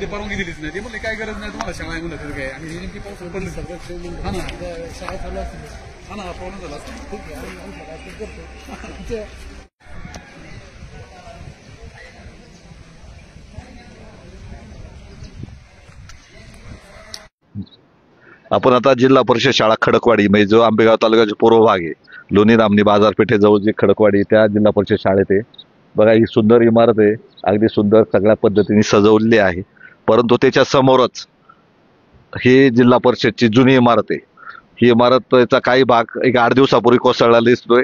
तिथे परवानगी दिलीच नाही. ते म्हणले काय गरज नाही तुम्हाला शाळा आहे म्हणलं काय. आणि नेमकी पाऊस पडली हा ना शाळा चालू हा ना प्रॉब्लेम झाला आपण आता जिल्हा परिषद शाळा खडकवाडी म्हणजे जो आंबेगाव तालुक्याचा पूर्व भाग आहे, लोणी धामणी बाजारपेठेजवळ जी खडकवाडी त्या जिल्हा परिषद शाळेत आहे. बघा ही सुंदर इमारत आहे, अगदी सुंदर सगळ्या पद्धतीने सजवलेली आहे. परंतु त्याच्या समोरच ही जिल्हा परिषदची जुनी इमारत आहे. ही इमारतचा काही भाग एक 8 दिवसापूर्वी कोसळलेला दिसतोय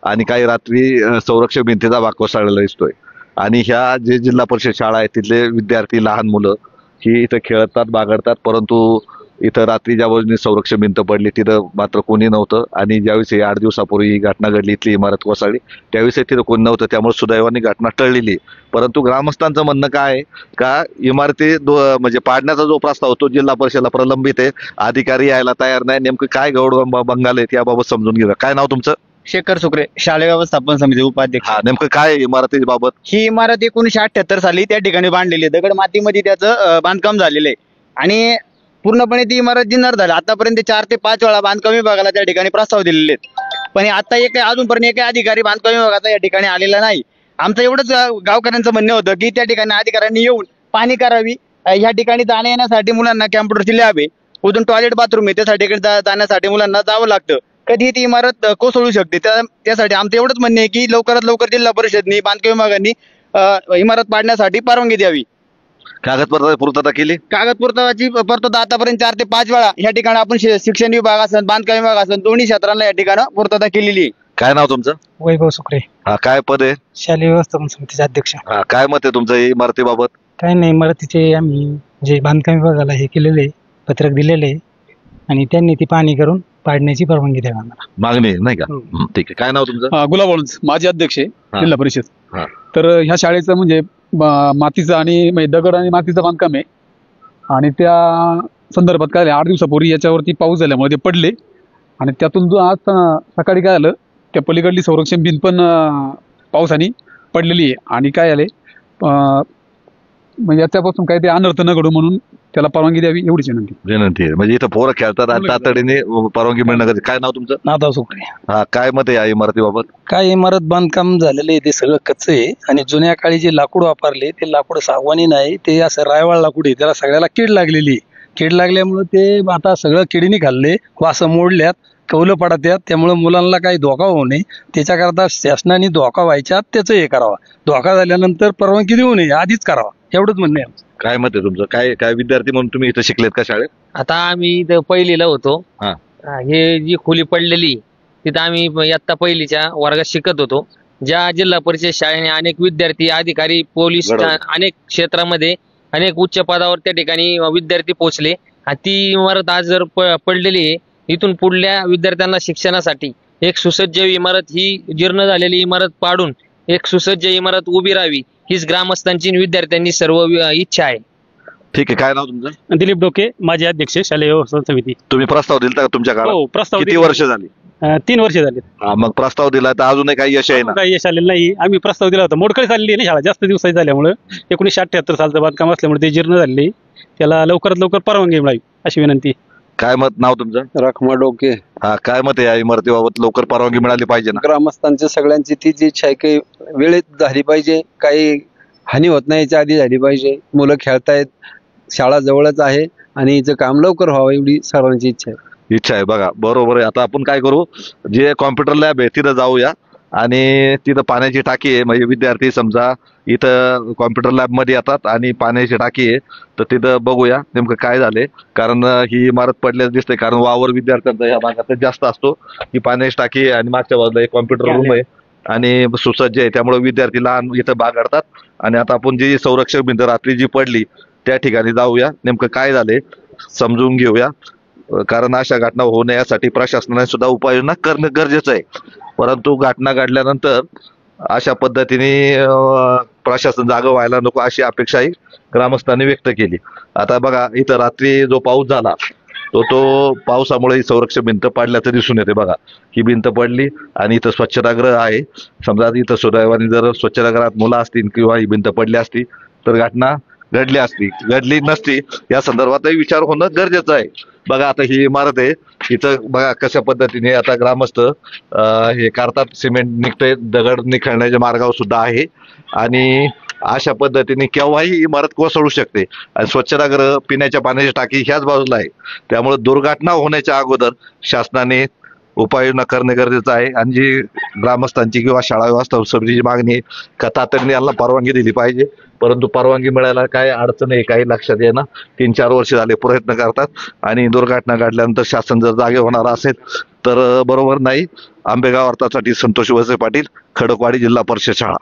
आणि काही रात्री संरक्षक भिंतीचा भाग कोसळलेला दिसतोय. आणि ह्या जे जिल्हा परिषद शाळा आहे तिथले विद्यार्थी लहान मुलं ही इथं खेळतात बागडतात. परंतु इथं रात्री ज्या बाजूने संरक्षक भिंत पडली तिथं मात्र कोणी नव्हतं. आणि ज्यावेळेस 8 दिवसापूर्वी ही घटना घडली, इथली इमारत कोसळली, त्यावेळेस तिथं कोणी नव्हतं. त्यामुळे सुदैवाने घटना टळलेली. परंतु ग्रामस्थांचं म्हणणं काय आहे का इमारती म्हणजे पाडण्याचा जो प्रस्ताव तो जिल्हा परिषदेला प्रलंबित आहे, अधिकारी यायला तयार नाही. नेमकं काय गौड बंगाल आहेत याबाबत समजून घेऊया. काय नाव तुमचं? शेखर सुकरे, शालेय व्यवस्थापन समिती उपाध्यक्ष. नेमकं काय इमारती बाबत? ही इमारत 1978 साली त्या ठिकाणी बांधलेली आहे. दगड मातीमध्ये त्याचं बांधकाम झालेलं आहे आणि पूर्णपणे ती इमारत जिन्नर झाली. आतापर्यंत 4 ते 5 वेळा बांधकाम विभागाला त्या ठिकाणी प्रस्ताव दिलेले आहेत, पण आता अजूनपर्यंत एक अधिकारी बांधकाम विभागाचा या ठिकाणी आलेला नाही. आमचं एवढंच गावकऱ्यांचं म्हणणं होतं की त्या ठिकाणी अधिकाऱ्यांनी येऊन पाहणी करावी. या ठिकाणी जाण्या येण्यासाठी मुलांना कॅम्प्युटरची लॅब आहे, उजून टॉयलेट बाथरूम आहे, त्यासाठी जाण्यासाठी मुलांना जावं लागतं. कधी ती इमारत कोसळू शकते. त्यासाठी आमचं एवढंच म्हणणं आहे की लवकरात लवकर जिल्हा परिषदनी बांधकाम विभागांनी इमारत पाडण्यासाठी परवानगी द्यावी. कागदपत्र पूर्तता केली? कागदपत्राची पूर्तता आतापर्यंत 4 ते 5 वेळा या ठिकाणी आपण शिक्षण विभाग असेल बांधकाम विभाग असेल दोन्ही क्षेत्रांना या ठिकाणी पूर्तता केलेली आहे. काय नाव तुमचं? वैभव सुकरे. काय पद आहे? शालेय व्यवस्थापन समितीचे अध्यक्ष. काय मत आहे तुमचं इमारतीबाबत? काही नाही, इमारतीचे आम्ही जे बांधकाम विभागाला हे केलेले पत्रक दिलेले आणि त्यांनी ती पाहणी करून पाडण्याची परवानगी द्यावी आम्हाला. मागणी नाही का? ठीक आहे. काय नाव तुमचं? गुलाब माजी अध्यक्ष आहे जिल्हा परिषद. तर ह्या शाळेचं म्हणजे मातीचं आणि दगड आणि मातीचं बांधकाम आहे आणि त्या संदर्भात काय झालं 8 दिवसापूर्वी याच्यावरती पाऊस झाल्यामुळे ते पडले आणि त्यातून जो आज सकाळी काय झालं त्या पलीकडली संरक्षण भिंत पण पावसाने पडलेली आहे. आणि काय झाले म्हणजे याच्यापासून काही ते अनर्थ न घडू म्हणून त्याला परवानगी द्यावी एवढीच विनंती आहे. म्हणजे इथं पोरं खेळतात आणि तातडीने परवानगी मिळणं गरजेचं. काय नाव तुमचं? नादाव सुकरे. काय मत आहे या इमारतीबाबत? काय इमारत बांधकाम झालेलं आहे ते सगळं कच्चं आहे आणि जुन्या काळी जे लाकूड वापरले ते लाकूड सागवानी नाही, ते असं रायवाळ लाकूड आहे. त्याला सगळ्याला कीड लागलेली आहे. कीड लागल्यामुळे ते आता सगळं किडीने खाल्ले, वासं मोडल्यात, कौलं पडत्यात. त्यामुळे मुलांना काही धोका होऊ नये त्याच्याकरता शासनाने धोका व्हायच्या त्याचं हे करावा. धोका झाल्यानंतर परवानगी देऊ नये, आधीच करावा, एवढंच म्हणणं आहे. काय मत आहे तुमचं? काय विद्यार्थी म्हणून तुम्ही इथं शिकलेत का शाळेत? आता आम्ही इथं पहिलीला होतो. हे जी खोली पडलेली तिथं आम्ही इयत्ता पहिलीच्या वर्गात शिकत होतो. ज्या जिल्हा परिषद शाळेने अनेक विद्यार्थी अधिकारी पोलीस अनेक क्षेत्रामध्ये अनेक उच्च पदावर त्या ठिकाणी विद्यार्थी पोहोचले. ती इमारत आज जर पडलेली आहे, इथून पुढल्या विद्यार्थ्यांना शिक्षणासाठी एक सुसज्ज इमारत ही जीर्ण झालेली इमारत पाडून एक सुसज्ज इमारत उभी राहावी हीच ग्रामस्थांची विद्यार्थ्यांनी सर्व इच्छा आहे. ठीक आहे. काय नाव तुमचं? दिलीप डोके, माजी अध्यक्ष शालेय व्यवस्थापन समिती. तुम्ही प्रस्ताव दिला का तुमच्या काळात? हो, प्रस्ताव किती वर्ष झाली? 3 वर्ष झाली. मग प्रस्ताव दिला तर अजूनही काही यश आहे ना? काही यश आलेलं नाही. आम्ही प्रस्ताव दिला होता, मोडकळी झालेली ना शाळा जास्त दिवसाची झाल्यामुळे. 1978 सालचं बांधकाम असल्यामुळे ते जीर्ण झालेले, त्याला लवकरात लवकर परवानगी मिळावी अशी विनंती. काय मत? नाव तुमचं? रखमा डोके. काय मत आहे या इमारतीबाबत? लवकर परवानगी मिळाली पाहिजे ना? ग्रामस्थांची सगळ्यांची तीच इच्छा आहे की वेळेत झाली पाहिजे, काही हानी होत नाही याच्या आधी झाली पाहिजे. मुलं खेळतायत, शाळा जवळच आहे आणि हिचं काम लवकर व्हावं एवढी सर्वांची इच्छा आहे. बघा बरोबर आहे. आता आपण काय करू, जे कॉम्प्युटर लॅब आहे तिथं जाऊया आणि तिथं पाण्याची टाकी आहे. म्हणजे विद्यार्थी समजा इथं कॉम्प्युटर लॅब मध्ये येतात आणि पाण्याची टाकी आहे तर तिथं बघूया नेमकं काय झाले. कारण ही इमारत पडल्यास दिसते, कारण वावर विद्यार्थ्यांचा या भागात जास्त असतो. ही पाण्याची टाकी आहे आणि मागच्या बाजूला एक कॉम्प्युटर रूम आहे आणि सुसज्ज आहे. त्यामुळे विद्यार्थी लहान इथं बागडतात. आणि आता आपण जी संरक्षक भिंत रात्री जी पडली त्या ठिकाणी जाऊया, नेमकं काय झाले समजून घेऊया. कारण अशा घटना होऊ नये यासाठी प्रशासनाने सुद्धा उपाययोजना करणं गरजेचं आहे. परंतु घटना घडल्यानंतर अशा पद्धतीने प्रशासन जागं व्हायला नको अशी अपेक्षाही ग्रामस्थांनी व्यक्त केली. आता बघा इथं रात्री जो पाऊस झाला तो पावसामुळे संरक्षक भिंत पडल्याचं दिसून येते. बघा ही भिंत पडली आणि इथं स्वच्छतागृह आहे. समजा इथं सुदैवाने जर स्वच्छतागृहात मुलं असतील किंवा ही भिंत पडली असती तर घटना घडली नसती या संदर्भातही विचार होणं गरजेचं आहे. बघा आता ही इमारत आहे, इथं बघा कशा पद्धतीने आता ग्रामस्थ हे करतात, सिमेंट निघतंय, दगड निखळण्याच्या मार्गावर सुद्धा आहे आणि अशा पद्धतीने केव्हाही इमारत कोसळू शकते. आणि स्वच्छतागृह, पिण्याच्या पाण्याची टाकी ह्याच बाजूला आहे, त्यामुळे दुर्घटना होण्याच्या अगोदर शासनाने उपाययोजना करणे गरजेचं आहे. आणि जी ग्रामस्थांची किंवा शाळा व्यवस्थापन समितीची मागणी आहे का तातडीने यांना परवानगी दिली पाहिजे, परंतु परवानगी मिळायला काय अडचण आहे काही लक्षात येणं. 3-4 वर्ष झाले प्रयत्न करतात आणि दुर्घटना घडल्यानंतर शासन जर जागे होणार असेल तर बरोबर नाही. आंबेगाव वार्तासाठी संतोष वळसे पाटील, खडकवाडी, जिल्हा परिषद शाळा.